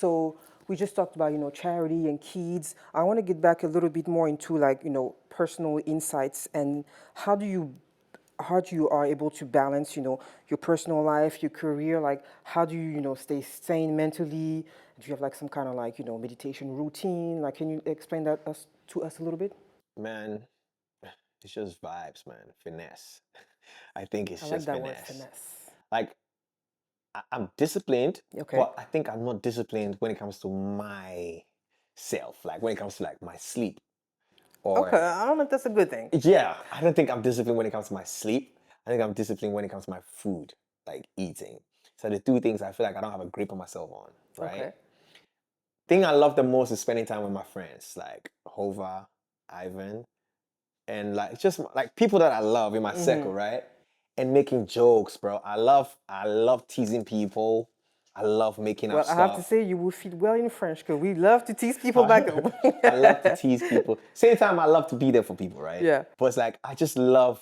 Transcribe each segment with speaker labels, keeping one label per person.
Speaker 1: So we just talked about, charity and kids. I want to get back a little bit more into like, personal insights and how do you are able to balance, your personal life, your career, like how do you, stay sane mentally? Do you have like some kind of like, meditation routine? Like, can you explain that to us a little bit?
Speaker 2: Man, it's just vibes, man. Finesse. I think
Speaker 1: I
Speaker 2: it's
Speaker 1: like
Speaker 2: just
Speaker 1: that word,
Speaker 2: finesse.
Speaker 1: finesse.
Speaker 2: Like I'm disciplined,
Speaker 1: Okay.
Speaker 2: but I think I'm not disciplined when it comes to myself. Like when it comes to like my sleep.
Speaker 1: Okay,
Speaker 2: Or
Speaker 1: I don't know if that's a good thing.
Speaker 2: yeah, I don't think I'm disciplined when it comes to my sleep. I think I'm disciplined when it comes to my food, like eating. So the two things I feel like I don't have a grip on myself on, right?
Speaker 1: Okay.
Speaker 2: Thing I love the most is spending time with my friends, like Hova, Ivan, and like just like people that I love in my circle, right? And making jokes, bro. I love teasing people. I love making up
Speaker 1: Well, I have to
Speaker 2: stuff.
Speaker 1: say you will fit well in French because we love to tease people back
Speaker 2: I,
Speaker 1: home.
Speaker 2: I love to tease people. Same time, I love to be there for people, right?
Speaker 1: Yeah.
Speaker 2: But it's like I just love,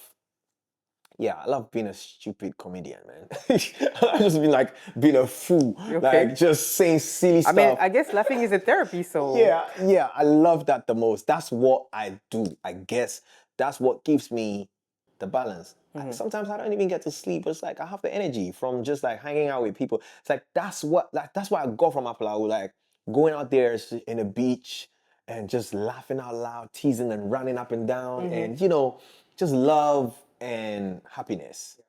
Speaker 2: yeah, I love being a stupid comedian, man. I just mean like being a fool,
Speaker 1: Okay.
Speaker 2: like just saying silly
Speaker 1: I mean,
Speaker 2: stuff.
Speaker 1: I guess laughing is a therapy, so
Speaker 2: Yeah, I love that the most. That's what I do. I guess that's what gives me the balance. Sometimes I don't even get to sleep. It's like I have the energy from just like hanging out with people. It's like that's what I got from Aflao. Like going out there in a beach and just laughing out loud, teasing and running up and down, and just love and happiness.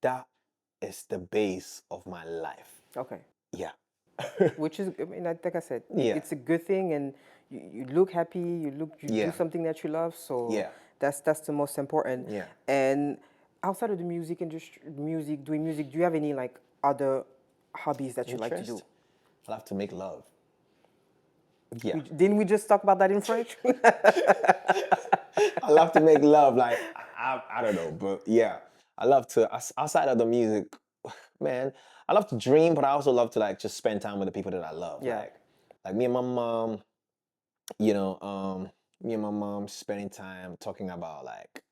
Speaker 2: That is the base of my life.
Speaker 1: okay.
Speaker 2: Yeah.
Speaker 1: Which is, I mean, like I said,
Speaker 2: Yeah.
Speaker 1: it's a good thing, and you look happy. You do
Speaker 2: Yeah.
Speaker 1: something that you love, so
Speaker 2: Yeah.
Speaker 1: that's the most important.
Speaker 2: Yeah.
Speaker 1: And outside of the music industry, doing music, do you have any like other hobbies that you like to do?
Speaker 2: Interest? I love to make love. Yeah.
Speaker 1: Didn't we just talk about that in French?
Speaker 2: I love to make love. Like, I don't know, but yeah. I love to, outside of the music, man, I love to dream, but I also love to like just spend time with the people that I love.
Speaker 1: Yeah.
Speaker 2: Like me and my mom, you know, me and my mom spending time talking about like,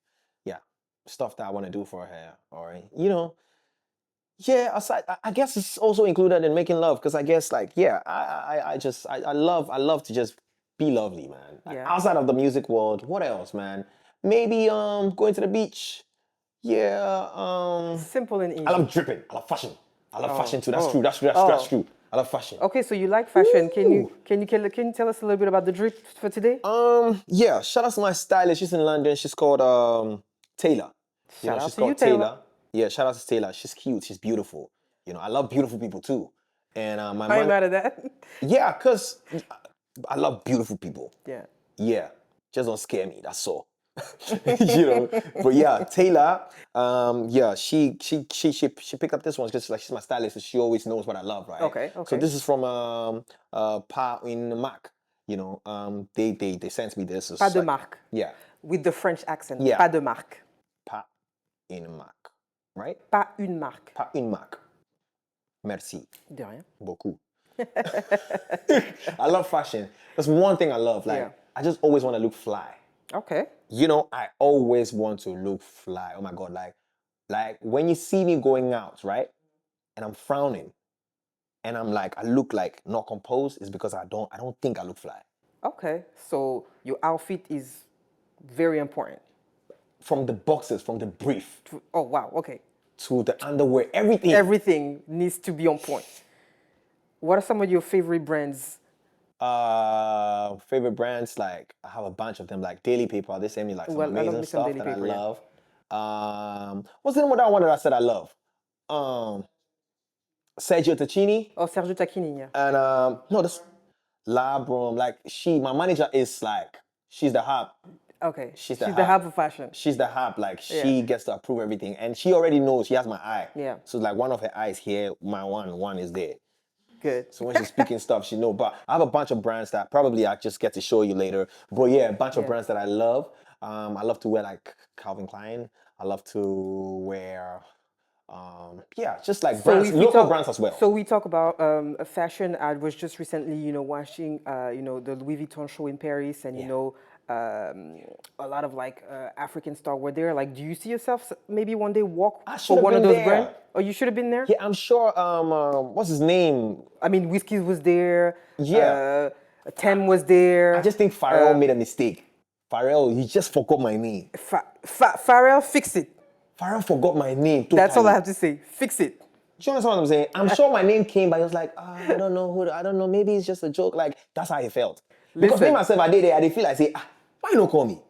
Speaker 2: yeah, stuff that I want to do for her. Or, yeah, aside, I guess it's also included in making love because I guess like yeah, I love to just be lovely, man. Like
Speaker 1: Yeah.
Speaker 2: outside of the music world, what else, man? Maybe going to the beach. Yeah,
Speaker 1: Simple and
Speaker 2: I
Speaker 1: easy.
Speaker 2: love dripping. I love fashion. I love
Speaker 1: Oh,
Speaker 2: fashion too. That's
Speaker 1: oh,
Speaker 2: true. That's
Speaker 1: oh.
Speaker 2: true. I love fashion.
Speaker 1: Okay, so you like fashion.
Speaker 2: Woo!
Speaker 1: Can you tell us a little bit about the drip for today?
Speaker 2: Yeah. Shout out to my stylist. She's in London. She's called Taylor.
Speaker 1: Shout out
Speaker 2: She's
Speaker 1: to you,
Speaker 2: called
Speaker 1: Taylor.
Speaker 2: Taylor. Yeah. Shout out to Taylor. She's cute. She's beautiful. I love beautiful people too. And my
Speaker 1: I ain't
Speaker 2: man,
Speaker 1: mad at that.
Speaker 2: yeah, cause I love beautiful people.
Speaker 1: Yeah.
Speaker 2: Yeah, just don't scare me. That's all. But yeah, Taylor. Yeah, she picked up this one because like she's my stylist, so she always knows what I love, right?
Speaker 1: Okay,
Speaker 2: So
Speaker 1: okay.
Speaker 2: this is from Pa in Mac. They sent me this.
Speaker 1: Pas
Speaker 2: It's
Speaker 1: de
Speaker 2: like
Speaker 1: marque.
Speaker 2: yeah,
Speaker 1: With the French accent.
Speaker 2: yeah,
Speaker 1: Pas de marque.
Speaker 2: Pa in Mac, right?
Speaker 1: Pas une marque.
Speaker 2: Pa in Mac. Merci
Speaker 1: De rien.
Speaker 2: beaucoup. I love fashion. That's one thing I love. Like
Speaker 1: Yeah.
Speaker 2: I just always want to look fly.
Speaker 1: Okay.
Speaker 2: I always want to look fly. Oh my God, like when you see me going out, right? And I'm frowning and I'm like, I look like not composed, is because I don't think I look fly.
Speaker 1: Okay. So your outfit is very important.
Speaker 2: From the boxes, from the brief
Speaker 1: Oh, wow. Okay.
Speaker 2: to the underwear, everything.
Speaker 1: Everything needs to be on point. What are some of your favorite brands?
Speaker 2: Favorite brands, like I have a bunch of them, like Daily Paper. They send me like some
Speaker 1: Well, I love
Speaker 2: amazing
Speaker 1: me some
Speaker 2: stuff
Speaker 1: Daily
Speaker 2: that I
Speaker 1: Paper, yeah.
Speaker 2: love. What's the name of that one that I said I love? Sergio Tacchini.
Speaker 1: Oh, Sergio Tacchini, yeah.
Speaker 2: And no, this Labrum, like my manager is like, she's the hub.
Speaker 1: Okay.
Speaker 2: She's
Speaker 1: She's
Speaker 2: the
Speaker 1: the
Speaker 2: hub.
Speaker 1: hub of fashion.
Speaker 2: She's the hub. Like
Speaker 1: Yeah.
Speaker 2: she gets to approve everything, and she already knows she has my eye.
Speaker 1: Yeah.
Speaker 2: So like one of her eyes here, my one is there.
Speaker 1: Good.
Speaker 2: So when she's speaking stuff, she know. But I have a bunch of brands that probably I just get to show you later. But yeah, a bunch of
Speaker 1: Yeah.
Speaker 2: brands that I love. I love to wear like Calvin Klein. I love to wear, yeah, just like brands,
Speaker 1: if we
Speaker 2: local
Speaker 1: talk,
Speaker 2: brands as well.
Speaker 1: So we talk about fashion. I was just recently, watching, the Louis Vuitton show in Paris, and
Speaker 2: Yeah.
Speaker 1: a lot of like African star were there. Like, do you see yourself maybe one day walk
Speaker 2: I should
Speaker 1: for
Speaker 2: have
Speaker 1: one of
Speaker 2: been
Speaker 1: those
Speaker 2: there.
Speaker 1: brands? Oh, you should have been there.
Speaker 2: Yeah, I'm sure. What's his name?
Speaker 1: I mean, Whiskey was there.
Speaker 2: Yeah.
Speaker 1: Tem was there.
Speaker 2: I just think Pharrell made a mistake. Pharrell, he just forgot my name.
Speaker 1: Pharrell, fix it.
Speaker 2: Pharrell forgot my name totally.
Speaker 1: That's all I have to say. Fix it.
Speaker 2: Do you understand what I'm saying? I'm sure my name came, but he was like, I don't know who. I don't know. Maybe it's just a joke. Like that's how he felt. Because me
Speaker 1: Listen.
Speaker 2: myself, I did it. I did feel like say, why you not call me?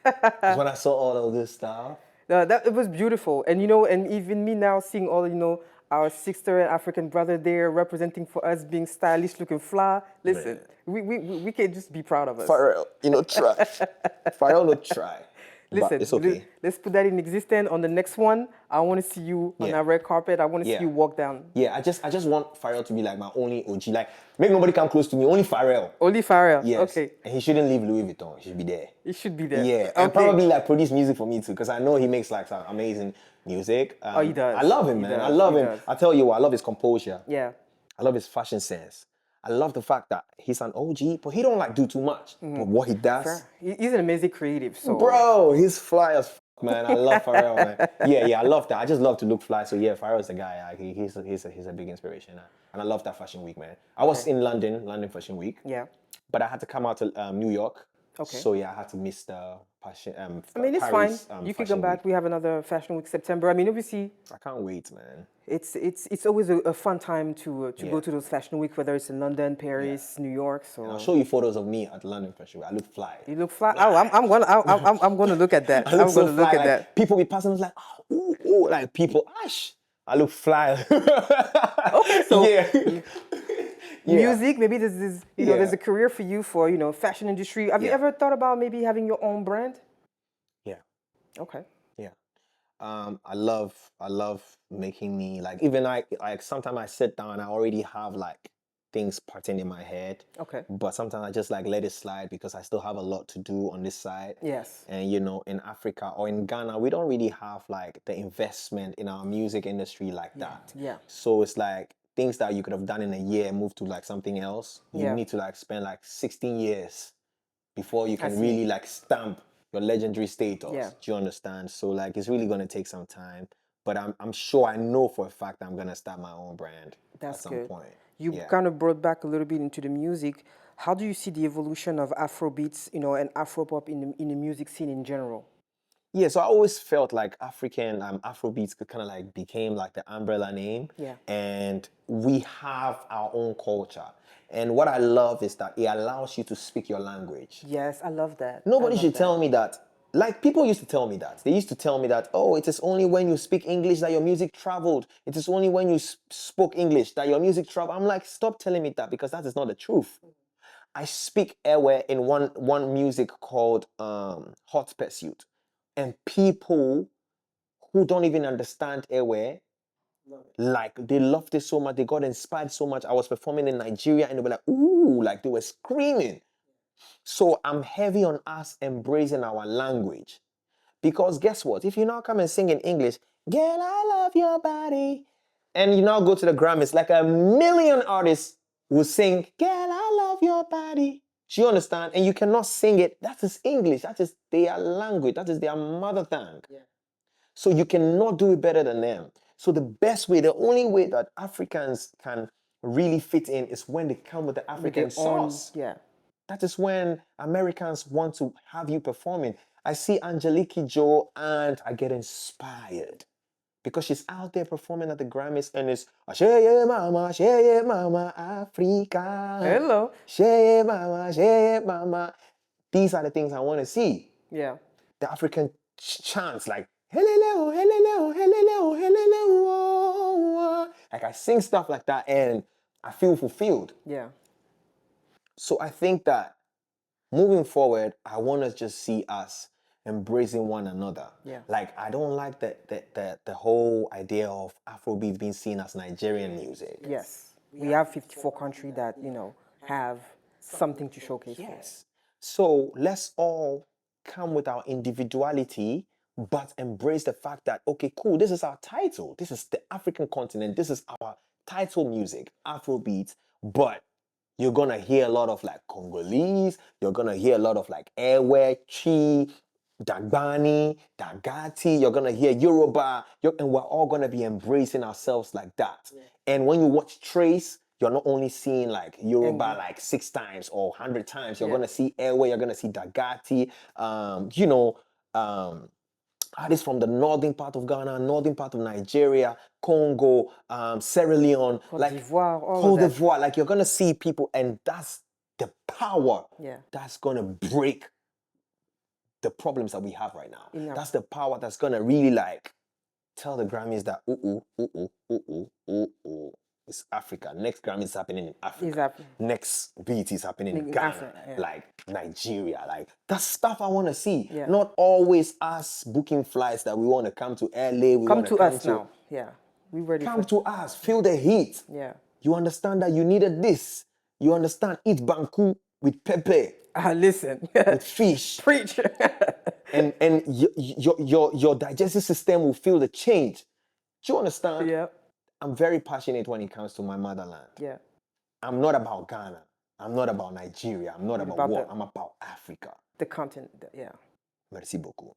Speaker 2: Because when I saw all of this stuff.
Speaker 1: No, it was beautiful, and and even me now seeing all our sister and African brother there representing for us, being stylish, looking fly. Listen, we can just be proud of us.
Speaker 2: Pharrell, try. Pharrell, not try.
Speaker 1: Listen,
Speaker 2: but it's okay.
Speaker 1: Let's put that in existence. On the next one, I want to see you on our red carpet. I want to see you walk down.
Speaker 2: Yeah, I just want Pharrell to be like my only OG. Like, make nobody come close to me. Only Pharrell.
Speaker 1: Only Pharrell.
Speaker 2: Yes.
Speaker 1: Okay.
Speaker 2: And he shouldn't leave Louis Vuitton. He should be there.
Speaker 1: He should be there.
Speaker 2: Yeah. And probably like produce music for me too, because I know he makes like some amazing music.
Speaker 1: He does.
Speaker 2: I love him, man. I love him. I tell you what, I love his composure.
Speaker 1: Yeah.
Speaker 2: I love his fashion sense. I love the fact that he's an OG, but he don't like do too much. But what he does,
Speaker 1: he's an amazing creative. So,
Speaker 2: bro, he's fly as man. I love Pharrell, man. Yeah, I love that. I just love to look fly. So yeah, Pharrell's the guy. Like, he's a big inspiration, and I love that fashion week, man. I was in London Fashion Week.
Speaker 1: Yeah.
Speaker 2: But I had to come out to New York.
Speaker 1: Okay.
Speaker 2: So yeah, I had to miss the fashion.
Speaker 1: I mean, it's
Speaker 2: Paris,
Speaker 1: fine. You can come back. We have another fashion week September. I mean, obviously,
Speaker 2: I can't wait, man.
Speaker 1: It's always a fun time to go to those fashion week, whether it's in London, Paris, New York. So
Speaker 2: and I'll show you photos of me at the London Fashion Week. I look fly.
Speaker 1: You look fly. Oh, I'm gonna look at that.
Speaker 2: I'm gonna look at that. People be passing, like, ooh, like people. I look fly.
Speaker 1: Okay, so
Speaker 2: yeah.
Speaker 1: Music, maybe there's a career for you for fashion industry. Have you ever thought about maybe having your own brand?
Speaker 2: Yeah.
Speaker 1: Okay.
Speaker 2: Yeah. I love making me like even like sometimes I sit down and I already have like things parting in my head.
Speaker 1: Okay.
Speaker 2: But sometimes I just like let it slide because I still have a lot to do on this side.
Speaker 1: Yes.
Speaker 2: And in Africa or in Ghana, we don't really have like the investment in our music industry like that.
Speaker 1: Yeah.
Speaker 2: So it's like things that you could have done in a year, move to like something else. You need to like spend like 16 years before you can really like stamp your legendary status.
Speaker 1: Yeah.
Speaker 2: Do you understand? So like it's really gonna take some time. But I'm sure I know for a fact I'm gonna start my own brand at some point.
Speaker 1: You kind of brought back a little bit into the music. How do you see the evolution of Afrobeats, and Afropop in the music scene in general?
Speaker 2: Yeah, so I always felt like Afrobeats kind of like became like the umbrella name.
Speaker 1: Yeah.
Speaker 2: And we have our own culture. And what I love is that it allows you to speak your language.
Speaker 1: Yes, I love that.
Speaker 2: Nobody should tell me that. Like, people used to tell me that. They used to tell me that, oh, it is only when you speak English that your music traveled. It is only when you spoke English that your music traveled. I'm like, stop telling me that, because that is not the truth. I speak Ewe in one music called Hot Pursuit. And people who don't even understand Ewe, like, they loved it so much. They got inspired so much. I was performing in Nigeria and they were like, ooh, like they were screaming. So I'm heavy on us embracing our language. Because guess what? If you now come and sing in English, girl, I love your body, and you now go to the Grammys, like 1,000,000 artists will sing, girl, I love your body. Do you understand? And you cannot sing it. That is English. That is their language. That is their mother tongue. Yeah. So you cannot do it better than them. So the best way, the only way that Africans can really fit in is when they come with the African sauce.
Speaker 1: Yeah.
Speaker 2: That is when Americans want to have you performing. I see Angelique Kidjo and I get inspired because she's out there performing at the Grammys and it's Sheye mama, Africa.
Speaker 1: Hello.
Speaker 2: Sheye mama. These are the things I want to see.
Speaker 1: Yeah.
Speaker 2: The African chants like hello, hello, hello, hello. Like I sing stuff like that and I feel fulfilled.
Speaker 1: Yeah.
Speaker 2: So I think that moving forward, I want to just see us embracing one another.
Speaker 1: Yeah.
Speaker 2: Like, I don't like the whole idea of Afrobeats being seen as Nigerian music.
Speaker 1: Yes. We have 54 countries that, have something to showcase.
Speaker 2: Yes. So let's all come with our individuality, but embrace the fact that, okay, cool, this is our title. This is the African continent. This is our title music, Afrobeats. But you're gonna hear a lot of like Congolese, you're gonna hear a lot of like Ewe, Chi, Dagbani, Dagati, you're gonna hear Yoruba, and we're all gonna be embracing ourselves like that. And when you watch Trace, you're not only seeing like Yoruba like 6 times or 100 times, you're gonna see Ewe, you're gonna see Dagati, artists from the northern part of Ghana, northern part of Nigeria, Congo, Sierra Leone,
Speaker 1: Côte d'Ivoire, all of that.
Speaker 2: Cote d'Ivoire. Like you're gonna see people, and that's the power that's gonna break the problems that we have right now. That's the power that's gonna really like tell the Grammys that it's Africa. Next Grammy is happening in Africa.
Speaker 1: Exactly.
Speaker 2: Next beat is happening in Ghana,
Speaker 1: Africa,
Speaker 2: like Nigeria. Like that's stuff I want to see.
Speaker 1: Yeah.
Speaker 2: Not always us booking flights that we want to come to LA.
Speaker 1: Come to us now. Yeah, we ready.
Speaker 2: Come to us. Feel the heat.
Speaker 1: Yeah.
Speaker 2: You understand that you needed this. You understand. Eat banku with pepper.
Speaker 1: Listen.
Speaker 2: With fish.
Speaker 1: Preach.
Speaker 2: and your digestive system will feel the change. Do you understand?
Speaker 1: Yeah.
Speaker 2: I'm very passionate when it comes to my motherland.
Speaker 1: Yeah.
Speaker 2: I'm not about Ghana. I'm not about Nigeria. I'm not about what? I'm about Africa.
Speaker 1: The continent. Yeah.
Speaker 2: Merci beaucoup.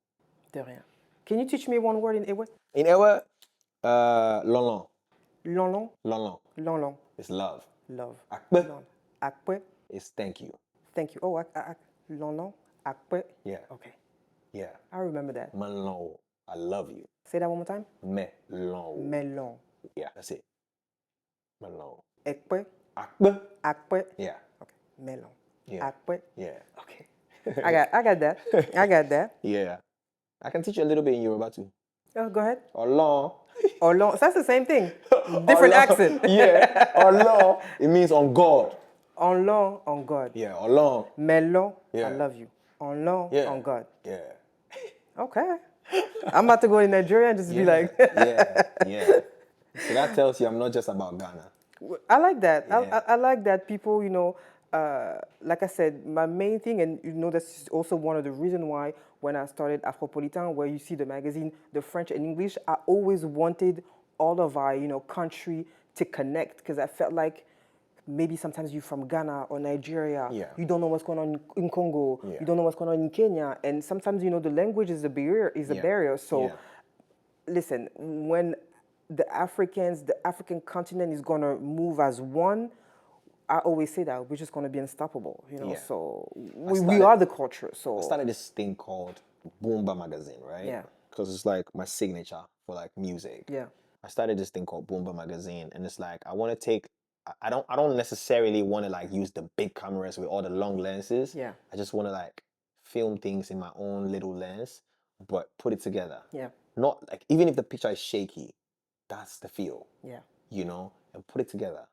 Speaker 1: De rien. Can you teach me one word in Ewe?
Speaker 2: In Ewe, lonlon.
Speaker 1: Lonlon?
Speaker 2: Lonlon.
Speaker 1: Lonlon.
Speaker 2: It's love.
Speaker 1: Love.
Speaker 2: Akpe.
Speaker 1: Akpe.
Speaker 2: It's thank you.
Speaker 1: Thank you. Oh, lonlon. Akpe.
Speaker 2: Yeah.
Speaker 1: Okay.
Speaker 2: Yeah.
Speaker 1: I remember that.
Speaker 2: Melon. I love you.
Speaker 1: Say that one more time.
Speaker 2: Melon.
Speaker 1: Melon.
Speaker 2: Yeah, that's it. Melon.
Speaker 1: Ekpe.
Speaker 2: Akpe.
Speaker 1: Akpe.
Speaker 2: Yeah.
Speaker 1: Okay. Melon.
Speaker 2: Yeah.
Speaker 1: Akpe.
Speaker 2: Yeah.
Speaker 1: Okay. I got that. I got that.
Speaker 2: Yeah. I can teach you a little bit in Yoruba too.
Speaker 1: Oh, go ahead.
Speaker 2: Olon.
Speaker 1: Olon. That's the same thing. Different accent.
Speaker 2: Yeah. Olon. It means on God.
Speaker 1: Olon, on God.
Speaker 2: Yeah. Olon.
Speaker 1: Melon.
Speaker 2: Yeah.
Speaker 1: I love you. Olon,
Speaker 2: Yeah.
Speaker 1: on God.
Speaker 2: Yeah.
Speaker 1: Okay. I'm about to go to Nigeria and just be like.
Speaker 2: Yeah. So that tells you I'm not just about Ghana.
Speaker 1: I like that.
Speaker 2: Yeah.
Speaker 1: I like that people, like I said, my main thing, and that's also one of the reasons why when I started AFROPOLiTAiN, where you see the magazine, the French and English, I always wanted all of our, country to connect, because I felt like maybe sometimes you're from Ghana or Nigeria, you don't know what's going on in Congo, you don't know what's going on in Kenya, and sometimes, the language is a barrier. So listen, when the African continent is going to move as one, I always say that we're just going to be unstoppable, so we are the culture. So
Speaker 2: I started this thing called Boomba Magazine, right?
Speaker 1: Yeah.
Speaker 2: Because it's like my signature for like music.
Speaker 1: Yeah.
Speaker 2: I started this thing called Boomba Magazine, and it's like I want to take. I don't necessarily want to like use the big cameras with all the long lenses.
Speaker 1: Yeah.
Speaker 2: I just want to like film things in my own little lens, but put it together.
Speaker 1: Yeah.
Speaker 2: Not like, even if the picture is shaky, that's the feel.
Speaker 1: Yeah.
Speaker 2: And put it together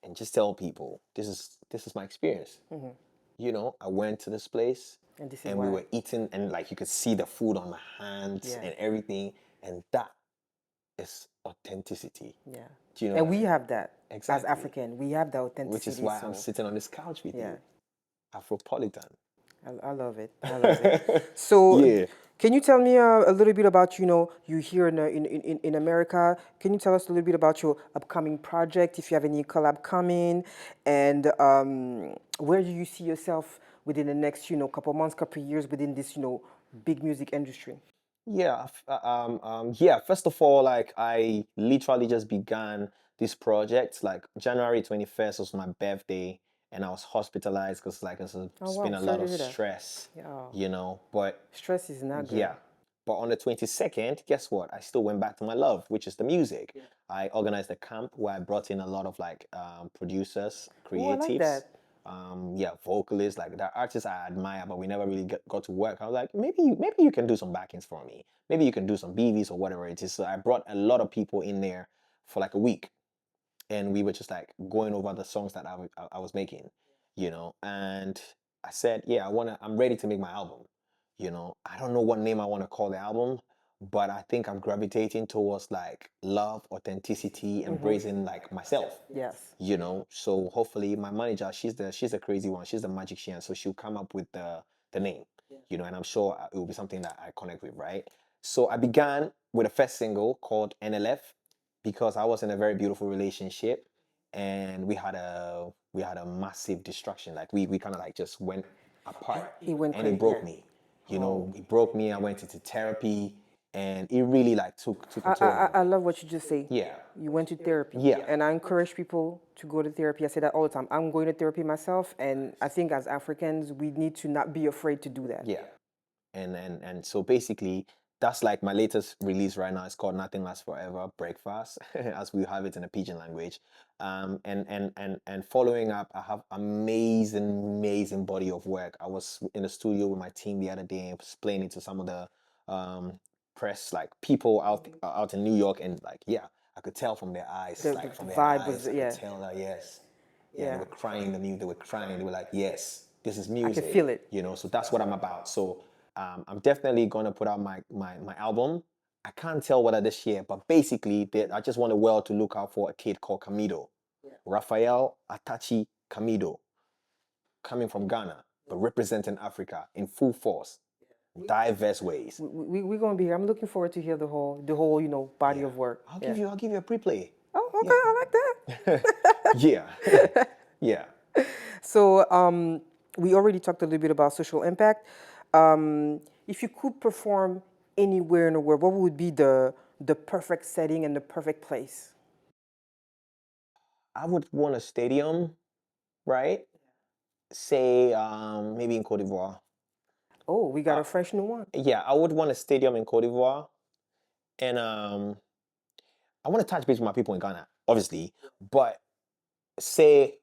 Speaker 2: and just tell people this is my experience. I went to this place and we were eating, and like you could see the food on my hands and everything, and that is authenticity.
Speaker 1: Yeah.
Speaker 2: Do you know?
Speaker 1: And we have that
Speaker 2: Exactly.
Speaker 1: as African. We have that authenticity.
Speaker 2: Which is why I'm sitting on this couch with you. AFROPOLiTAiN.
Speaker 1: I love it. I love it. So, can you tell me a little bit about, you here in America? Can you tell us a little bit about your upcoming project, if you have any collab coming, and where do you see yourself within the next, couple months, couple years within this, big music industry?
Speaker 2: Yeah. First of all, like I literally just began this project. Like January 21st was my birthday, and I was hospitalized because like it's been a lot of stress.
Speaker 1: Yeah.
Speaker 2: But
Speaker 1: stress is not good.
Speaker 2: Yeah. But on the 22nd, guess what? I still went back to my love, which is the music. Yeah. I organized a camp where I brought in a lot of like producers, creatives.
Speaker 1: I like that.
Speaker 2: Vocalists, like the artists I admire, but we never really got to work. I was like, maybe you can do some backings for me. Maybe you can do some BVs or whatever it is. So I brought a lot of people in there for like a week, and we were just like going over the songs that I was making, And I said, I'm ready to make my album. I don't know what name I want to call the album, but I think I'm gravitating towards like love, authenticity, embracing like myself.
Speaker 1: Yes.
Speaker 2: So hopefully my manager, she's the crazy one, she's the magician, so she'll come up with the name, and I'm sure it will be something that I connect with, right? So I began with a first single called NLF because I was in a very beautiful relationship, and we had a massive destruction. Like we kind of like just went apart,
Speaker 1: It went
Speaker 2: and it
Speaker 1: crazy.
Speaker 2: broke
Speaker 1: Yeah.
Speaker 2: me. It broke me. I went into therapy, and it really like took a toll on me.
Speaker 1: I love what you just say.
Speaker 2: Yeah.
Speaker 1: You went to therapy.
Speaker 2: Yeah.
Speaker 1: And I encourage people to go to therapy. I say that all the time. I'm going to therapy myself, and I think as Africans, we need to not be afraid to do that.
Speaker 2: Yeah. And so basically that's like my latest release right now. It's called Nothing Lasts Forever Breakfast, as we have it in a pidgin language. And following up, I have amazing body of work. I was in the studio with my team the other day and explaining to some of the press, like people out in New York, and like, yeah, I could tell from their eyes,
Speaker 1: The
Speaker 2: from their
Speaker 1: vibe
Speaker 2: eyes,
Speaker 1: was,
Speaker 2: I
Speaker 1: yeah.
Speaker 2: could tell that, yes. Yeah,
Speaker 1: Yeah.
Speaker 2: they were crying the music. They were crying. They were like, "Yes, this is music."
Speaker 1: feel it.
Speaker 2: So that's what I'm about. So I'm definitely gonna put out my album. I can't tell whether this year, but basically, I just want the world to look out for a kid called Camidoh, Raphael Atachi Camidoh, coming from Ghana, but representing Africa in full force, diverse ways.
Speaker 1: We're going to be here. I'm looking forward to hear the whole body of work.
Speaker 2: I'll give you a pre-play.
Speaker 1: Oh, okay. I like that.
Speaker 2: Yeah, yeah.
Speaker 1: So we already talked a little bit about social impact. If you could perform anywhere in the world, what would be the perfect setting and the perfect place?
Speaker 2: I would want a stadium, right? Say maybe in Cote d'Ivoire.
Speaker 1: Oh, we got a fresh new one.
Speaker 2: Yeah, I would want a stadium in Cote d'Ivoire, and I want to touch base with my people in Ghana, obviously. But say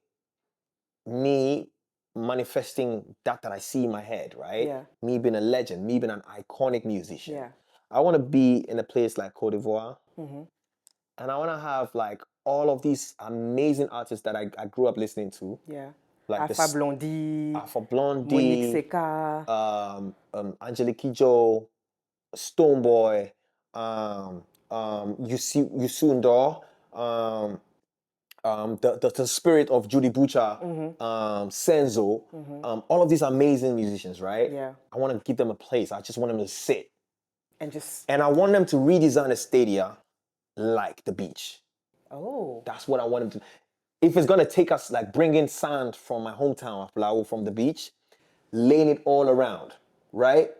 Speaker 2: me manifesting that I see in my head, right?
Speaker 1: Yeah.
Speaker 2: Me being a legend, me being an iconic musician.
Speaker 1: Yeah.
Speaker 2: I want to be in a place like Cote d'Ivoire, and I want to have like all of these amazing artists that I grew up listening to.
Speaker 1: Yeah.
Speaker 2: Like
Speaker 1: Alpha Blondie,
Speaker 2: Alpha Blondie,
Speaker 1: Monique Seka,
Speaker 2: Angelique Kidjo, Stoneboy, Yusundo, the spirit of Judy Butcher, Senzo, all of these amazing musicians, right?
Speaker 1: Yeah.
Speaker 2: I want to give them a place. I just want them to sit.
Speaker 1: and
Speaker 2: I want them to redesign the stadia like the beach.
Speaker 1: oh,
Speaker 2: That's what I want them to. If it's gonna take us like bringing sand from my hometown, Aflao, from the beach, laying it all around, right?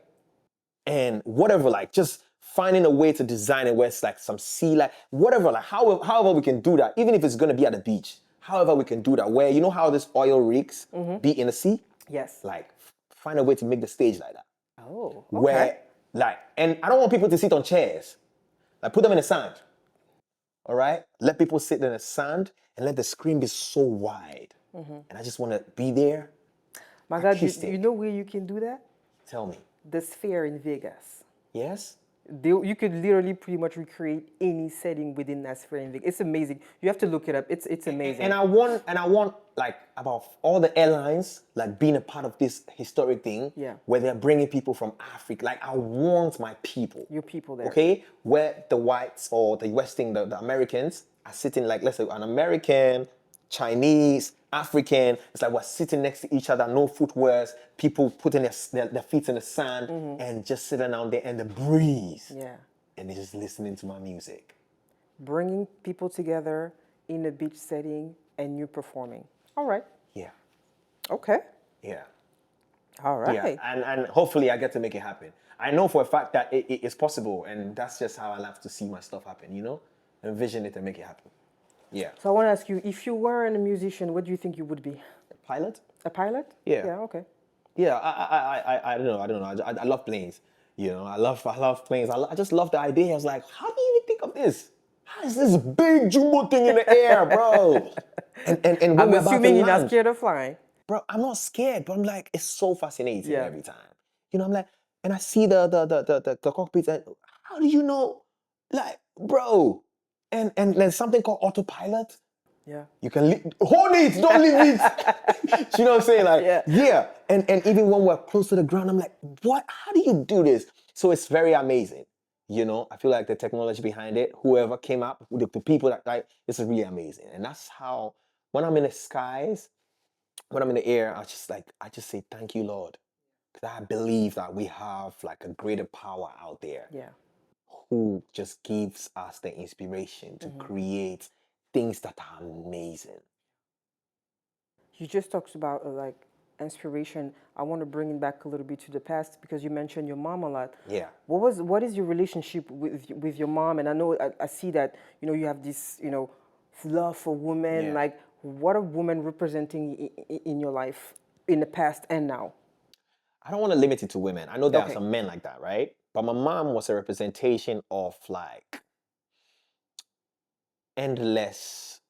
Speaker 2: And whatever, like just finding a way to design it where it's like some sea, like whatever, like however we can do that, even if it's gonna be at the beach, however we can do that, where you know how this oil rigs be in the sea?
Speaker 1: yes.
Speaker 2: Like find a way to make the stage like that.
Speaker 1: Oh, okay.
Speaker 2: Where like, and I don't want people to sit on chairs. Like put them in the sand. All right? Let people sit in the sand and let the screen be so wide. And I just want to be there.
Speaker 1: My God,
Speaker 2: Acoustic.
Speaker 1: you know where you can do that?
Speaker 2: Tell me.
Speaker 1: The Sphere in Vegas.
Speaker 2: Yes?
Speaker 1: You could literally pretty much recreate any setting within that Sphere in Vegas. It's amazing. You have to look it up. It's amazing.
Speaker 2: And I want like about all the airlines like being a part of this historic thing.
Speaker 1: Yeah.
Speaker 2: Where they're bringing people from Africa. Like I want my people.
Speaker 1: Your people there.
Speaker 2: Okay? Where the whites or the Western, the Americans are sitting like, let's say an American, Chinese, African. It's like we're sitting next to each other, no footwears, people putting their feet in the sand and just sitting down there and the breeze.
Speaker 1: Yeah.
Speaker 2: And they're just listening to my music.
Speaker 1: Bringing people together in a beach setting and you performing. All right.
Speaker 2: Yeah.
Speaker 1: Okay.
Speaker 2: Yeah.
Speaker 1: All right.
Speaker 2: Yeah. And hopefully I get to make it happen. I know for a fact that it's possible, and that's just how I love to see my stuff happen, Envision it and make it happen. Yeah.
Speaker 1: So I want to ask you, if you weren't a musician, what do you think you would be?
Speaker 2: Pilot?
Speaker 1: A pilot?
Speaker 2: Yeah.
Speaker 1: Yeah, okay.
Speaker 2: Yeah, I don't know. I love planes. I love planes. I just love the idea. I was like, how do you even think of this? How is this big jumbo thing in the air, bro? and when
Speaker 1: I'm
Speaker 2: we're about to
Speaker 1: assuming you're not
Speaker 2: land,
Speaker 1: scared of flying.
Speaker 2: bro, I'm not scared, but I'm like, it's so fascinating
Speaker 1: Yeah.
Speaker 2: every time. I'm like, and I see the cockpits, and how do you know, like, bro? And there's something called autopilot.
Speaker 1: Yeah.
Speaker 2: You can hold it, don't leave it. You know what I'm saying? Like, yeah. And even when we're close to the ground, I'm like, what? How do you do this? So it's very amazing. I feel like the technology behind it, whoever came up, the people that like, this is really amazing. And that's how, when I'm in the skies, when I'm in the air, I just say, thank you, Lord. Because I believe that we have like a greater power out there.
Speaker 1: Yeah.
Speaker 2: Who just gives us the inspiration to create things that are amazing.
Speaker 1: You just talked about like inspiration. I want to bring it back a little bit to the past because you mentioned your mom a lot.
Speaker 2: Yeah.
Speaker 1: What is your relationship with your mom? And I know I see that you have this love for women.
Speaker 2: Yeah.
Speaker 1: Like what are women representing in your life in the past and now?
Speaker 2: I don't want to limit it to women. I know there are
Speaker 1: Okay.
Speaker 2: some men like that, right? But my mom was a representation of like endless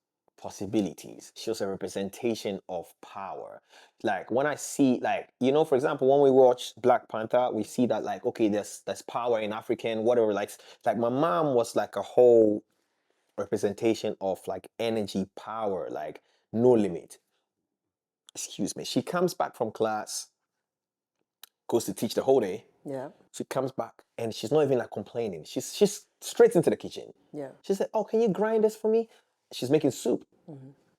Speaker 2: possibilities. She was a representation of power. Like when I see, like, for example, when we watch Black Panther, we see that like, okay, there's power in African, whatever. Like my mom was like a whole representation of like energy, power, like no limit. Excuse me. She comes back from class, goes to teach the whole day.
Speaker 1: Yeah.
Speaker 2: She comes back and she's not even like complaining. She's straight into the kitchen.
Speaker 1: Yeah.
Speaker 2: She said, "Oh, can you grind this for me?" She's making soup.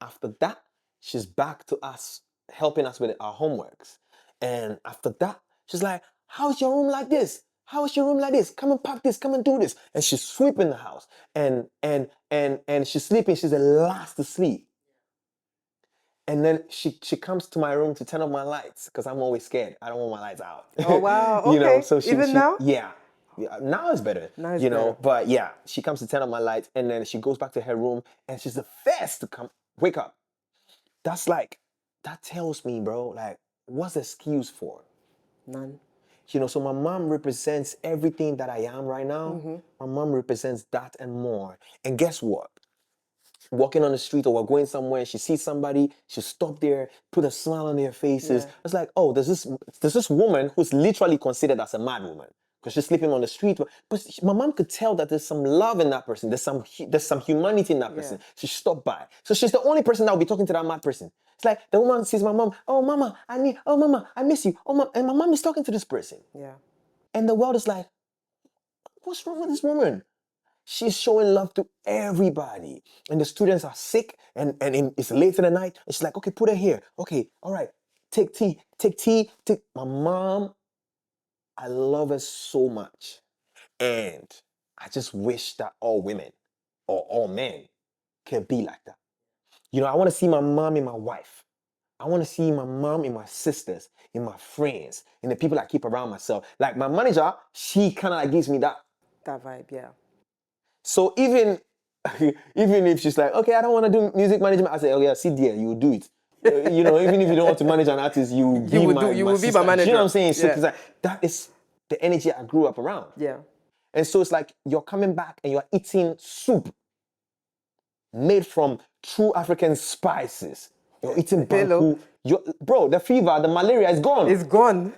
Speaker 2: After that, she's back to us, helping us with our homeworks. And after that, she's like, "How's your room like this? How is your room like this? Come and pack this, come and do this." And she's sweeping the house. And she's sleeping. She's the last to sleep. And then she comes to my room to turn off my lights because I'm always scared. I don't want my lights out.
Speaker 1: Oh wow. Okay.
Speaker 2: So
Speaker 1: Even now?
Speaker 2: yeah. Yeah, now it's better.
Speaker 1: Now it's better.
Speaker 2: But yeah, she comes to turn off my lights and then she goes back to her room and she's the first to come wake up. That tells me, bro, like, what's the excuse for?
Speaker 1: None.
Speaker 2: So my mom represents everything that I am right now. My mom represents that and more. And guess what? Walking on the street or we're going somewhere, she sees somebody, she stop there, put a smile on their faces.
Speaker 1: Yeah.
Speaker 2: It's like, oh, there's this woman who's literally considered as a mad woman because she's sleeping on the street. But my mom could tell that there's some love in that person. There's some humanity in that person. So she stopped by. So she's the only person that will be talking to that mad person. It's like the woman sees my mom. Oh, mama, I miss you. Oh, mom, and my mom is talking to this person.
Speaker 1: Yeah.
Speaker 2: And the world is like, what's wrong with this woman? She's showing love to everybody. And the students are sick and it's late in the night. And she's like, okay, put her here. Okay, all right. Take tea. My mom, I love her so much. And I just wish that all women or all men can be like that. I want to see my mom in my wife. I want to see my mom in my sisters, in my friends, in the people I keep around myself. Like my manager, she kind of like gives me that.
Speaker 1: That vibe, yeah.
Speaker 2: So even if she's like, okay, I don't want to do music management, I say, oh yeah, sit there, you will do it. Even if you don't want to manage an artist, you will be my
Speaker 1: manager.
Speaker 2: You know what I'm saying? So
Speaker 1: Yeah.
Speaker 2: 'cause that is the energy I grew up around.
Speaker 1: Yeah.
Speaker 2: And so it's like you're coming back and you're eating soup made from true African spices. You're eating
Speaker 1: Hello.
Speaker 2: banku. Bro, the fever, the malaria is gone.
Speaker 1: It's gone.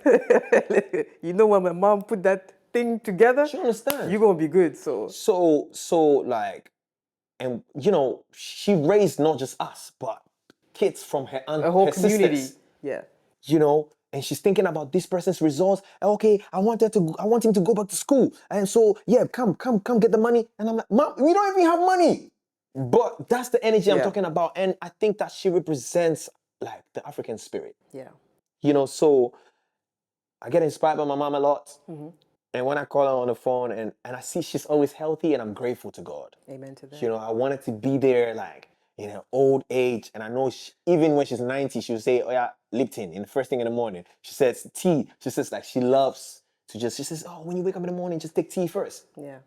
Speaker 1: When my mom put that thing together,
Speaker 2: You understand?
Speaker 1: you're gonna be good. So
Speaker 2: So like, and she raised not just us, but kids from her aunt,
Speaker 1: a whole
Speaker 2: her
Speaker 1: community.
Speaker 2: sisters.
Speaker 1: Yeah.
Speaker 2: And she's thinking about this person's results. Okay, I want him to go back to school. And so, yeah, come get the money. And I'm like, Mom, we don't even have money. But that's the energy I'm
Speaker 1: Yeah.
Speaker 2: talking about. And I think that she represents like the African spirit.
Speaker 1: Yeah.
Speaker 2: So I get inspired by my mom a lot. And when I call her on the phone and I see she's always healthy, and I'm grateful to God.
Speaker 1: Amen to that.
Speaker 2: I wanted to be there like in her old age. And I know even when she's 90, she'll say, oh yeah, Lipton in the first thing in the morning. She says tea. She says like she loves to she says, oh, when you wake up in the morning, just take tea first.
Speaker 1: Yeah.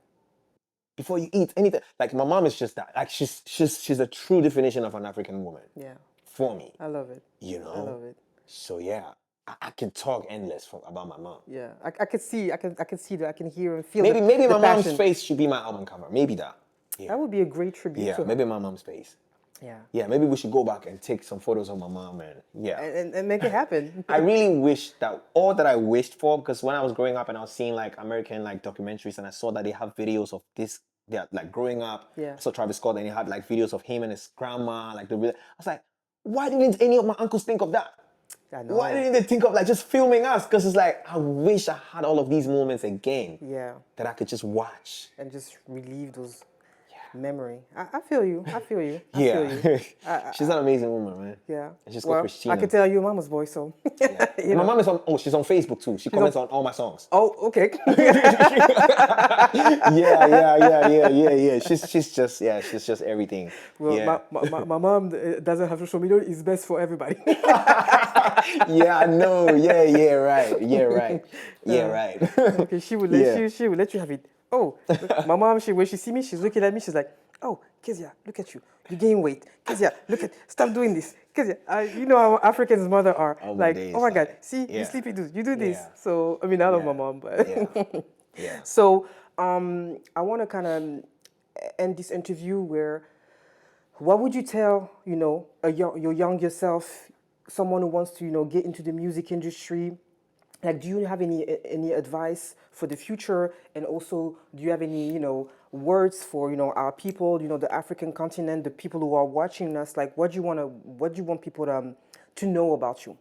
Speaker 2: Before you eat anything. Like my mom is just that. Like she's a true definition of an African woman.
Speaker 1: Yeah.
Speaker 2: For me.
Speaker 1: I love it. I love it.
Speaker 2: So yeah. I can talk endless about my mom.
Speaker 1: Yeah. I can see that. I can hear and feel
Speaker 2: Maybe
Speaker 1: the
Speaker 2: my mom's
Speaker 1: passion.
Speaker 2: face should be my album cover. Maybe that. Yeah.
Speaker 1: That would be a great tribute
Speaker 2: Yeah,
Speaker 1: to her.
Speaker 2: maybe my mom's face.
Speaker 1: Yeah.
Speaker 2: Yeah, maybe we should go back and take some photos of my mom and yeah.
Speaker 1: And make it happen.
Speaker 2: I really wish that all that I wished for, because when I was growing up and I was seeing like American like documentaries and I saw that they have videos of this, they're like growing up.
Speaker 1: Yeah.
Speaker 2: I saw Travis Scott and he had like videos of him and his grandma, like I was like, why didn't any of my uncles think of that?
Speaker 1: I know.
Speaker 2: Why didn't they think of like just filming us? Because it's like, I wish I had all of these moments again.
Speaker 1: Yeah.
Speaker 2: That I could just watch.
Speaker 1: And just relieve those Memory. I feel you. I feel you. I feel
Speaker 2: Yeah.
Speaker 1: you.
Speaker 2: She's an amazing woman, man.
Speaker 1: Yeah.
Speaker 2: And she's called
Speaker 1: Well, I can
Speaker 2: Christina.
Speaker 1: tell you're mama's boy, so
Speaker 2: Yeah.
Speaker 1: you
Speaker 2: And my
Speaker 1: know.
Speaker 2: mom is on, oh, she's on Facebook too. She
Speaker 1: She's on.
Speaker 2: comments on all my songs.
Speaker 1: Oh, okay.
Speaker 2: Yeah. She's just everything.
Speaker 1: Well,
Speaker 2: Yeah.
Speaker 1: my mom doesn't have social media. It's best for everybody.
Speaker 2: Yeah, I know. Yeah, right. Yeah, right.
Speaker 1: Okay, she will let
Speaker 2: Yeah.
Speaker 1: you. She will let you have it. Oh, my mom. When she see me, she's looking at me. She's like, "Oh, Kezia, look at you. You gain weight. Kezia, look at. Stop doing this. Kezia, you know how Africans' mother are.
Speaker 2: Oh my
Speaker 1: Like,
Speaker 2: days,
Speaker 1: oh my God,
Speaker 2: like,
Speaker 1: see, you
Speaker 2: yeah.
Speaker 1: sleepy dude. You do this.
Speaker 2: Yeah.
Speaker 1: So I mean, I love my
Speaker 2: Yeah.
Speaker 1: mom, but
Speaker 2: Yeah. Yeah.
Speaker 1: so I want to kind of end this interview where, what would you tell, your younger self, someone who wants to, get into the music industry? Like, do you have any advice for the future? And also, do you have any, words for, our people, the African continent, the people who are watching us? Like, what do you want people to know about you?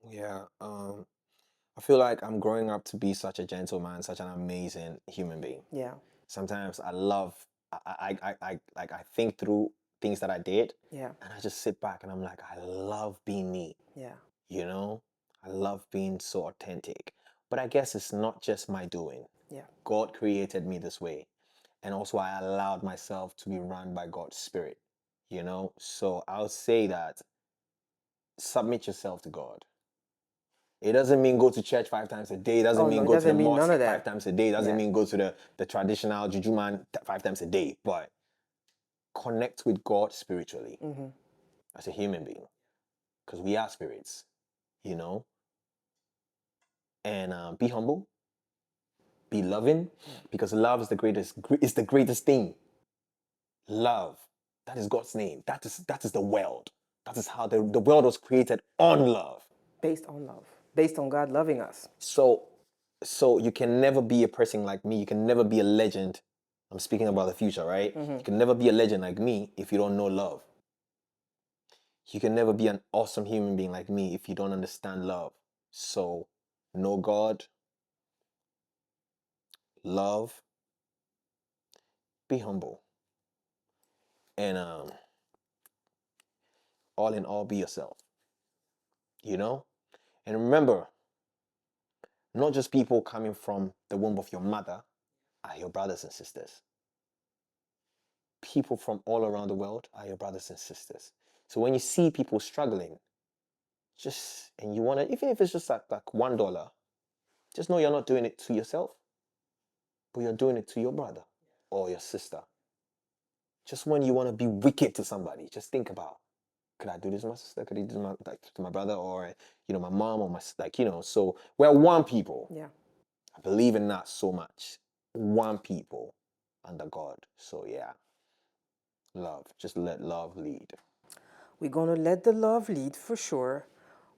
Speaker 2: Yeah. I feel like I'm growing up to be such a gentleman, such an amazing human being.
Speaker 1: Yeah,
Speaker 2: Sometimes I think through things that I did,
Speaker 1: yeah,
Speaker 2: and I just sit back and I'm like, I love being me,
Speaker 1: yeah,
Speaker 2: you know? I love being so authentic. But I guess it's not just my doing.
Speaker 1: yeah.
Speaker 2: God created me this way. And also I allowed myself to be run by God's spirit, So I'll say that submit yourself to God. It doesn't mean go to church 5 times a day. It doesn't
Speaker 1: Oh
Speaker 2: mean
Speaker 1: no, it
Speaker 2: go to the
Speaker 1: doesn't mean none
Speaker 2: mosque
Speaker 1: of
Speaker 2: five
Speaker 1: that.
Speaker 2: times a day. It doesn't
Speaker 1: Yeah,
Speaker 2: mean go to the traditional juju man 5 times a day. But connect with God spiritually as a human being, because we are spirits, you know. And be humble, be loving, because love is the greatest thing. Love, that is God's name. That is the world. That is how the world was created, on love.
Speaker 1: based on love, based on God loving us.
Speaker 2: So so you can never be a person like me. You can never be a legend. I'm speaking about the future, right? You can never be a legend like me if you don't know love. You can never be an awesome human being like me if you don't understand love. So know God, love, be humble, and all in all, be yourself. You know? And remember, not just people coming from the womb of your mother are your brothers and sisters. People from all around the world are your brothers and sisters. So when you see people struggling, and you want to, even if it's just like $1, just know you're not doing it to yourself, but you're doing it to your brother or your sister. Just when you want to be wicked to somebody, just think about, could I do this to my sister? Could I do this to my brother, or my mom, or so we're one people.
Speaker 1: Yeah.
Speaker 2: I believe in that so much. One people under God. So yeah, love. Just let love lead.
Speaker 1: We're gonna let the love lead for sure.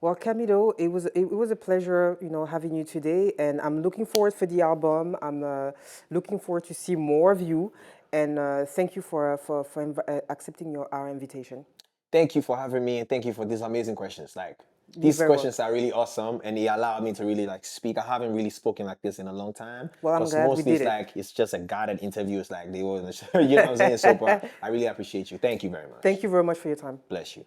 Speaker 1: Well, Camidoh, it was a pleasure, having you today, and I'm looking forward for the album. I'm looking forward to see more of you, and thank you for accepting our invitation.
Speaker 2: Thank you for having me, and thank you for these amazing questions. Like,
Speaker 1: You're
Speaker 2: these
Speaker 1: very welcome.
Speaker 2: questions are really awesome, and they allow me to really like speak. I haven't really spoken like this in a long time,
Speaker 1: Well, I'm
Speaker 2: because
Speaker 1: glad we
Speaker 2: mostly
Speaker 1: did
Speaker 2: it's
Speaker 1: it.
Speaker 2: like it's just a guided interview. It's like they were, you know what I'm saying. So, but I really appreciate you. Thank you very much.
Speaker 1: Thank you very much for your time.
Speaker 2: Bless you.